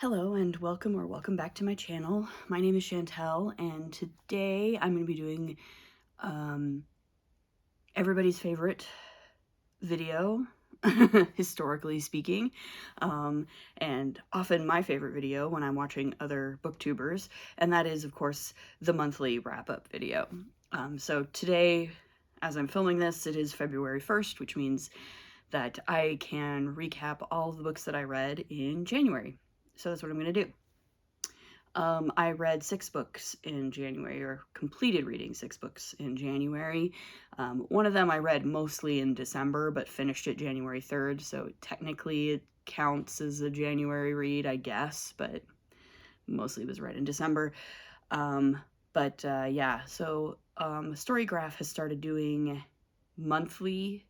Hello and welcome back to my channel. My name is Chantel and today I'm going to be doing everybody's favorite video, historically speaking, and often my favorite video when I'm watching other booktubers, and that is of course the monthly wrap-up video. So today, as I'm filming this, it is February 1st, which means that I can recap all of the books that I read in January. So that's what I'm going to do. I read 6 books in January, or completed reading 6 books in January. One of them I read mostly in December, but finished it January 3rd, so technically it counts as a January read, I guess, but mostly was read in December. Yeah, so Storygraph has started doing monthly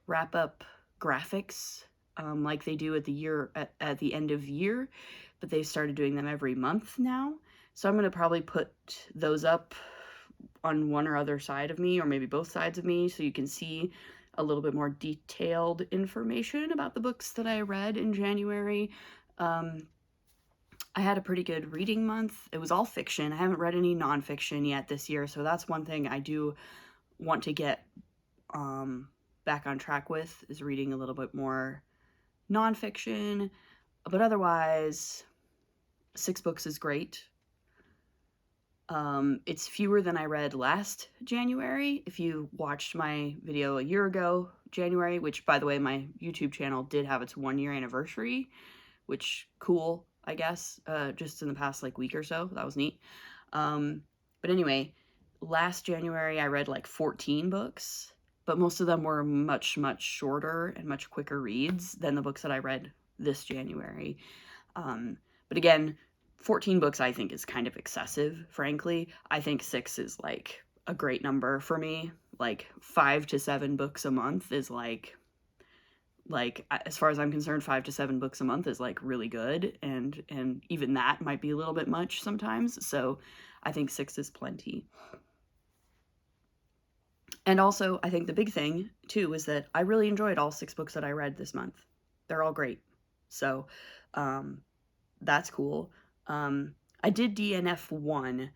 wrap-up graphics like they do at the end of year, but they've started doing them every month now. So I'm going to probably put those up on one or other side of me, or maybe both sides of me, so you can see a little bit more detailed information about the books that I read in January. I had a pretty good reading month. It was all fiction. I haven't read any nonfiction yet this year, so that's one thing I do want to get back on track with, is reading a little bit more nonfiction. But otherwise, 6 books is great. It's fewer than I read last January. If you watched my video a year ago, January, which by the way, my YouTube channel did have its 1-year anniversary, which cool, I guess, just in the past like week or so. That was neat. But anyway, last January I read like 14 books, but most of them were much shorter and much quicker reads than the books that I read this January. But again, 14 books I think is kind of excessive, frankly. I think 6 is like a great number for me. Like 5 to 7 books a month is like as far as I'm concerned, 5 to 7 books a month is like really good, and even that might be a little bit much sometimes. So I think 6 is plenty. And also, I think the big thing too is that I really enjoyed all 6 books that I read this month. They're all great. So that's cool. I did DNF 1.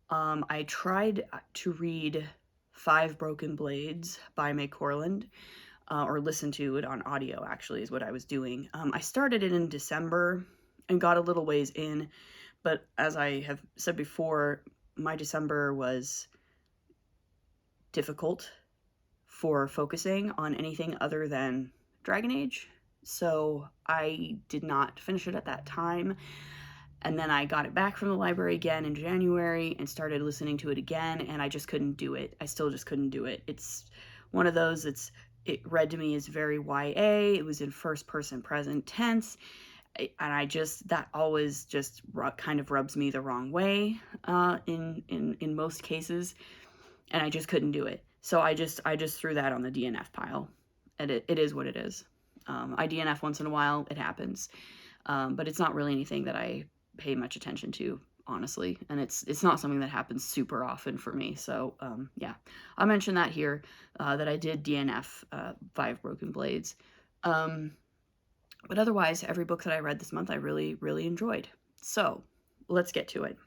I tried to read 5 Broken Blades by May Corland, or listen to it on audio, actually, is what I was doing. I started it in December and got a little ways in, but as I have said before, my December was difficult for focusing on anything other than Dragon Age, so I did not finish it at that time. And then I got it back from the library again in January and started listening to it again, and I just couldn't do it. I still just couldn't do it. It's one of those, it read to me as very YA. It was in first person present tense, and that always just kind of rubs me the wrong way in most cases, and I just couldn't do it. So I just threw that on the DNF pile, and it is what it is. I DNF once in a while, it happens, but it's not really anything that I pay much attention to, honestly, and it's not something that happens super often for me. So yeah, I'll mention that here, that I did DNF 5 Broken Blades. But otherwise, every book that I read this month I really enjoyed. So let's get to it.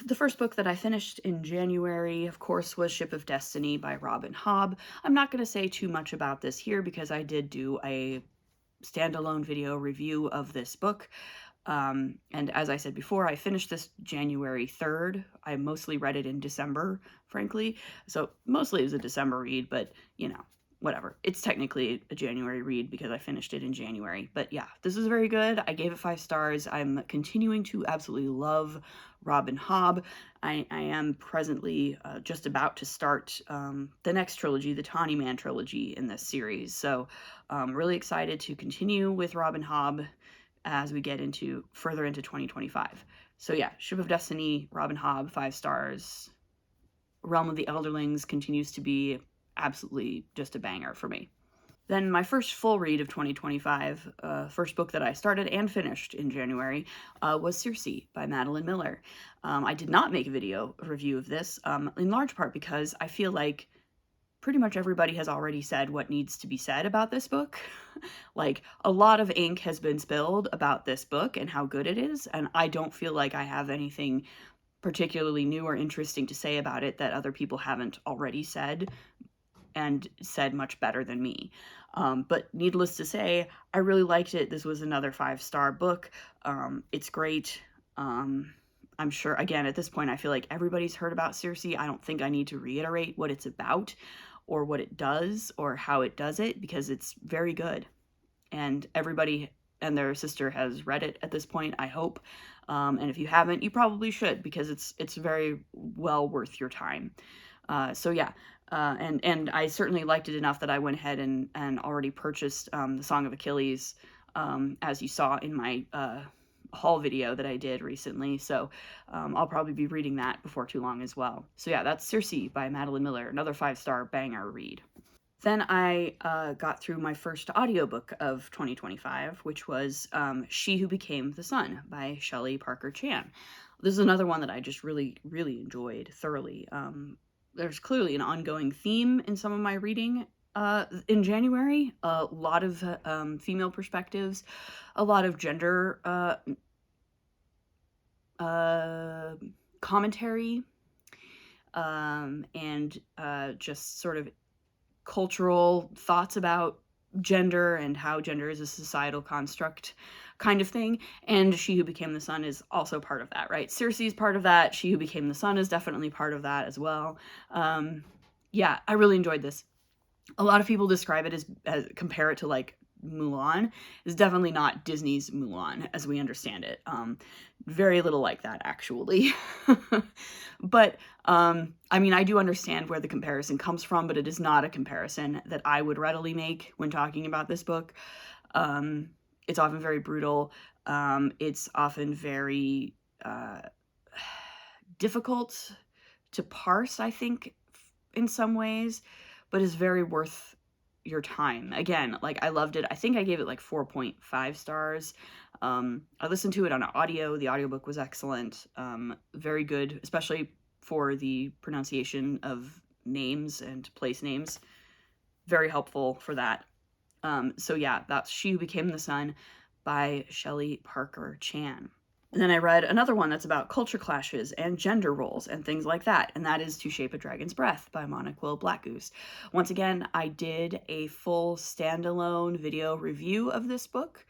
The first book that I finished in January, of course, was Ship of Destiny by Robin Hobb. I'm not going to say too much about this here because I did do a standalone video review of this book. And as I said before, I finished this January 3rd. I mostly read it in December, frankly. So mostly it was a December read, but you know, whatever. It's technically a January read because I finished it in January. But yeah, this is very good. I gave it 5 stars. I'm continuing to absolutely love Robin Hobb. I am presently just about to start the next trilogy, the Tawny Man trilogy in this series. So I'm really excited to continue with Robin Hobb as we get further into 2025. So yeah, Ship of Destiny, Robin Hobb, 5 stars. Realm of the Elderlings continues to be absolutely just a banger for me. Then my first full read of 2025, first book that I started and finished in January, was Circe by Madeline Miller. I did not make a video review of this, in large part because I feel like pretty much everybody has already said what needs to be said about this book. Like, a lot of ink has been spilled about this book and how good it is, and I don't feel like I have anything particularly new or interesting to say about it that other people haven't already said, and said much better than me. But needless to say, I really liked it. This was another 5-star book. It's great. I'm sure, again, at this point, I feel like everybody's heard about Circe. I don't think I need to reiterate what it's about or what it does or how it does it, because it's very good. And everybody and their sister has read it at this point, I hope. And if you haven't, you probably should, because it's very well worth your time. So yeah, and I certainly liked it enough that I went ahead and already purchased the Song of Achilles, as you saw in my haul video that I did recently. So I'll probably be reading that before too long as well. So yeah, that's Circe by Madeline Miller, another 5-star banger read. Then I got through my first audiobook of 2025, which was She Who Became the Sun by Shelley Parker Chan. This is another one that I just really, really enjoyed thoroughly. There's clearly an ongoing theme in some of my reading in January. A lot of female perspectives, a lot of gender commentary, and just sort of cultural thoughts about gender and how gender is a societal construct kind of thing. And She Who Became the Sun is also part of that, right? Circe is part of that. She Who Became the Sun is definitely part of that as well. Yeah, I really enjoyed this. A lot of people describe it as compare it to like Mulan. Is definitely not Disney's Mulan as we understand it. Very little like that, actually. But I mean, I do understand where the comparison comes from, but it is not a comparison that I would readily make when talking about this book. It's often very brutal. It's often very difficult to parse, I think, in some ways, but is very worth your time. Again, like, I loved it. I think I gave it like 4.5 stars. I listened to it on audio. The audiobook was excellent. Very good, especially for the pronunciation of names and place names. Very helpful for that. So yeah, that's She Who Became the Sun by Shelley Parker Chan. And then I read another one that's about culture clashes and gender roles and things like that, and that is To Shape a Dragon's Breath by Monoquill Blackgoose. Once again, I did a full standalone video review of this book,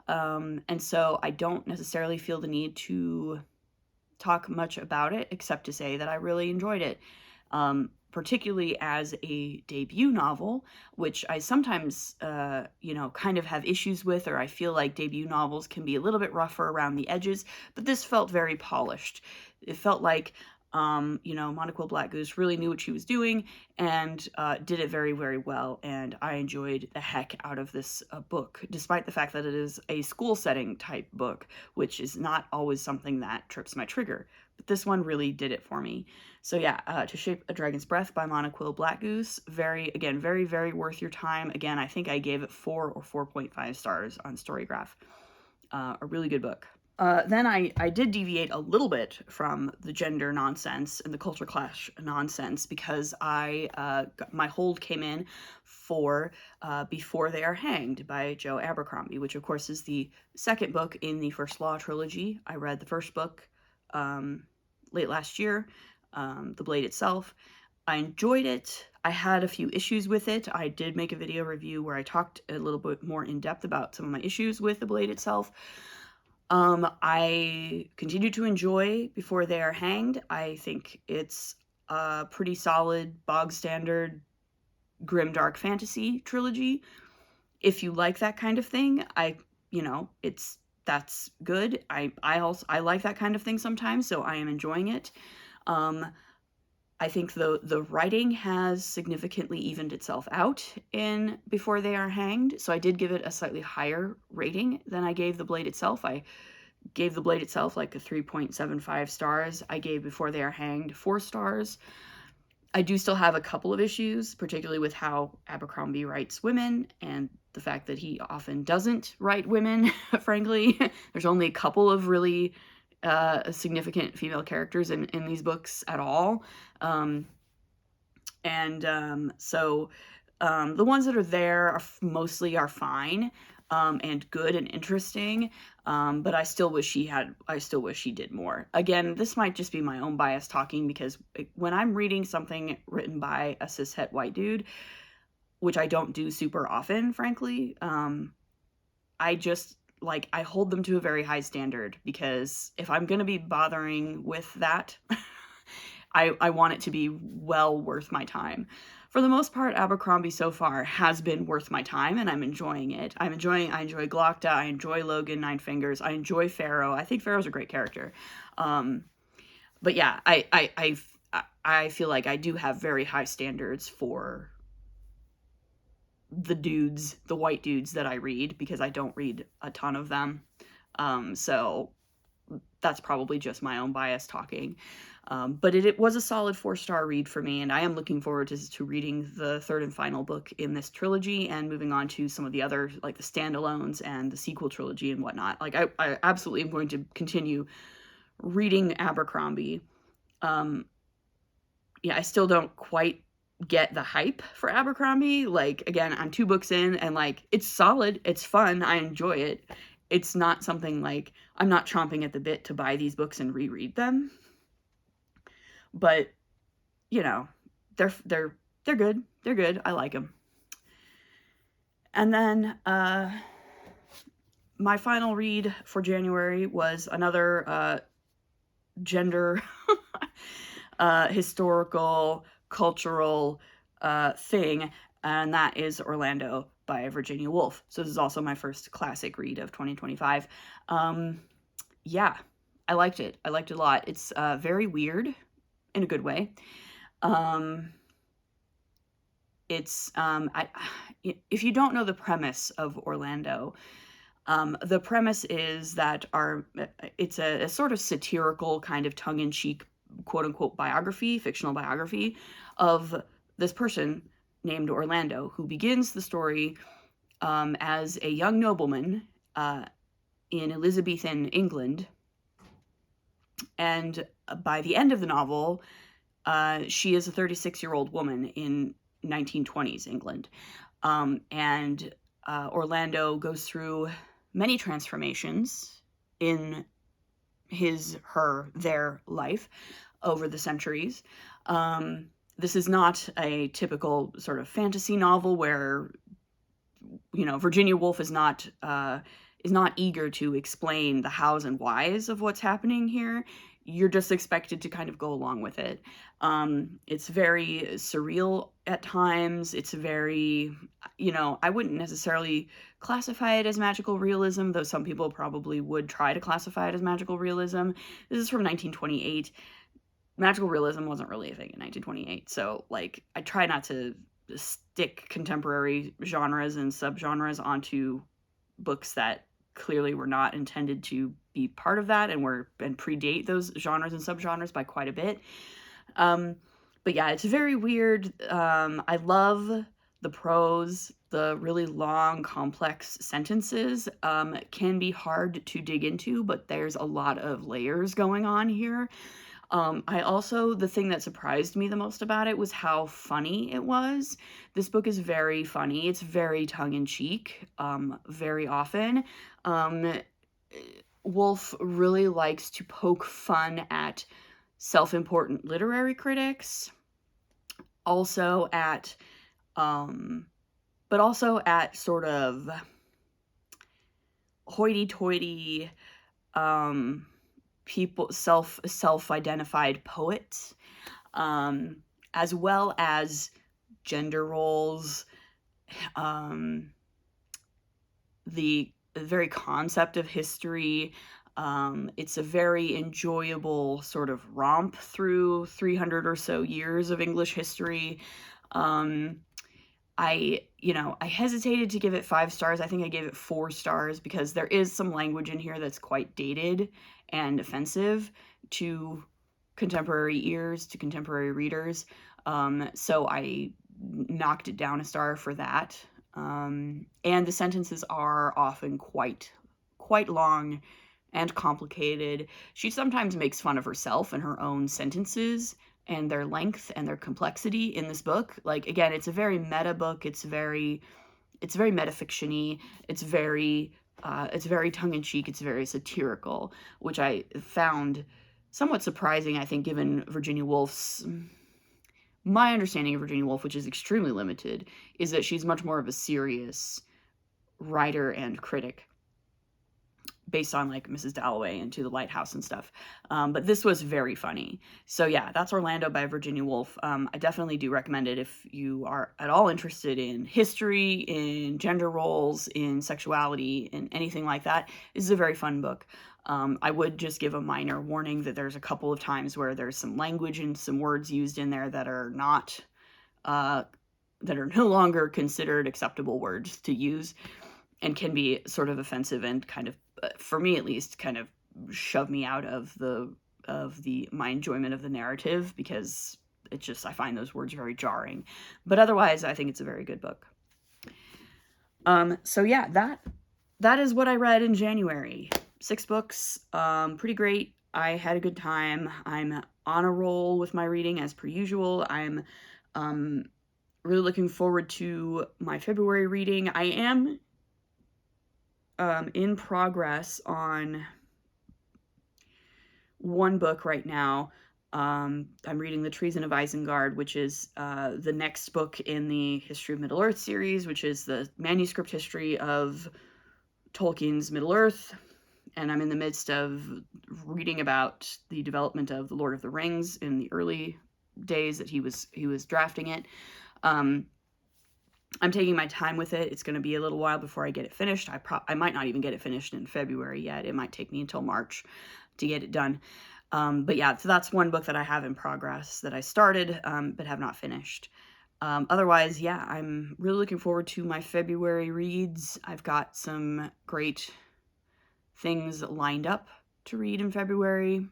and so I don't necessarily feel the need to talk much about it, except to say that I really enjoyed it. Particularly as a debut novel, which I sometimes, kind of have issues with, or I feel like debut novels can be a little bit rougher around the edges, but this felt very polished. It felt like, Monoquill Blackgoose really knew what she was doing and did it very, very well, and I enjoyed the heck out of this book, despite the fact that it is a school setting type book, which is not always something that trips my trigger. But this one really did it for me. So yeah, To Shape a Dragon's Breath by Monoquill Blackgoose. Very, very worth your time. Again, I think I gave it 4 or 4.5 stars on Storygraph. A really good book. Then I did deviate a little bit from the gender nonsense and the culture clash nonsense, because my hold came in for Before They Are Hanged by Joe Abercrombie, which of course is the second book in the First Law trilogy. I read the first book late last year, The Blade Itself. I enjoyed it. I had a few issues with it. I did make a video review where I talked a little bit more in depth about some of my issues with The Blade Itself. I continue to enjoy Before They Are Hanged. I think it's a pretty solid, bog standard, grimdark fantasy trilogy. If you like that kind of thing, that's good. I like that kind of thing sometimes, so I am enjoying it. I think the writing has significantly evened itself out in Before They Are Hanged, so I did give it a slightly higher rating than I gave The Blade Itself. I gave The Blade Itself like a 3.75 stars. I gave Before They Are Hanged 4 stars. I do still have a couple of issues, particularly with how Abercrombie writes women and the fact that he often doesn't write women, frankly. There's only a couple of really significant female characters in these books at all. And so the ones that are there are mostly are fine and good and interesting. But I still wish she did more. Again, this might just be my own bias talking, because when I'm reading something written by a cishet white dude, which I don't do super often, frankly, I just, like, I hold them to a very high standard, because if I'm going to be bothering with that, I want it to be well worth my time. For the most part, Abercrombie so far has been worth my time, and I'm enjoying it. I enjoy Glockta, I enjoy Logan Nine Fingers, I enjoy Pharaoh. I think Pharaoh's a great character. But yeah, I feel like I do have very high standards for the white dudes that I read, because I don't read a ton of them. So that's probably just my own bias talking. But it was a solid 4-star read for me, and I am looking forward to reading the third and final book in this trilogy and moving on to some of the other, like the standalones and the sequel trilogy and whatnot. Like, I absolutely am going to continue reading Abercrombie. Yeah, I still don't quite get the hype for Abercrombie. Like, again, I'm 2 books in, and like, it's solid, it's fun, I enjoy it. It's not something like, I'm not chomping at the bit to buy these books and reread them. But, you know, they're good. They're good. I like them. And then my final read for January was another gender historical cultural thing, and that is Orlando by Virginia Woolf. So this is also my first classic read of 2025. Yeah, I liked it. I liked it a lot. It's very weird in a good way. It's if you don't know the premise of Orlando, the premise is that it's a sort of satirical, kind of tongue-in-cheek, quote-unquote biography, fictional biography of this person named Orlando, who begins the story as a young nobleman in Elizabethan England. And by the end of the novel, she is a 36-year-old woman in 1920s England. And Orlando goes through many transformations in their life over the centuries. This is not a typical sort of fantasy novel where, you know, Virginia Woolf is not eager to explain the hows and whys of what's happening here. You're just expected to kind of go along with it. It's very surreal at times. It's very, you know, I wouldn't necessarily classify it as magical realism, though some people probably would try to classify it as magical realism. This is from 1928. Magical realism wasn't really a thing in 1928, so, like, I try not to stick contemporary genres and subgenres onto books that clearly were not intended to be part of that and predate those genres and subgenres by quite a bit. But yeah, it's very weird. I love the prose. The really long, complex sentences can be hard to dig into, but there's a lot of layers going on here. The thing that surprised me the most about it was how funny it was. This book is very funny. It's very tongue-in-cheek, very often. Woolf really likes to poke fun at self-important literary critics, but also at sort of hoity-toity, people, self-identified poets, as well as gender roles, the very concept of history. It's a very enjoyable sort of romp through 300 or so years of English history. I hesitated to give it 5 stars. I think I gave it 4 stars because there is some language in here that's quite dated and offensive to contemporary ears, to contemporary readers. So I knocked it down a star for that. And the sentences are often quite long and complicated. She sometimes makes fun of herself and her own sentences, and their length and their complexity in this book. Like, again, it's a very meta book. It's very metafiction-y. It's very tongue-in-cheek. It's very satirical, which I found somewhat surprising, I think, given my understanding of Virginia Woolf, which is extremely limited, is that she's much more of a serious writer and critic, based on like Mrs. Dalloway and To the Lighthouse and stuff. But this was very funny. So yeah, that's Orlando by Virginia Woolf. I definitely do recommend it if you are at all interested in history, in gender roles, in sexuality, in anything like that. This is a very fun book. I would just give a minor warning that there's a couple of times where there's some language and some words used in there that are not, that are no longer considered acceptable words to use, and can be sort of offensive and kind of, for me at least, kind of shove me out of my enjoyment of the narrative, because it's just, I find those words very jarring. But otherwise, I think it's a very good book. So yeah, that is what I read in January. 6 books, pretty great. I had a good time. I'm on a roll with my reading as per usual. I'm really looking forward to my February reading. I am in progress on one book right now. I'm reading The Treason of Isengard, which is the next book in the History of Middle-earth series, which is the manuscript history of Tolkien's Middle-earth. And I'm in the midst of reading about the development of The Lord of the Rings in the early days that he was drafting it. I'm taking my time with it. It's going to be a little while before I get it finished. I might not even get it finished in February yet. It might take me until March to get it done. But yeah, so that's one book that I have in progress that I started, but have not finished. Otherwise, yeah, I'm really looking forward to my February reads. I've got some great things lined up to read in February.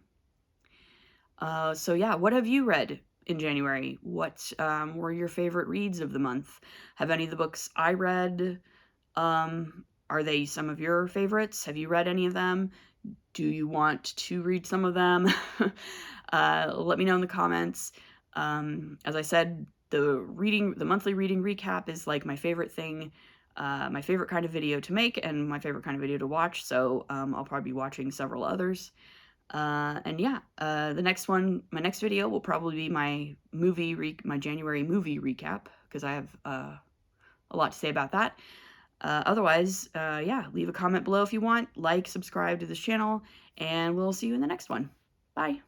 So yeah, what have you read in January? What were your favorite reads of the month? Have any of the books I read, are they some of your favorites? Have you read any of them? Do you want to read some of them? Let me know in the comments. As I said, the monthly reading recap is like my favorite thing, my favorite kind of video to make, and my favorite kind of video to watch, so I'll probably be watching several others. And yeah, my next video will probably be my January movie recap, because I have a lot to say about that. Otherwise, yeah, leave a comment below if you want, like, subscribe to this channel, and we'll see you in the next one. Bye!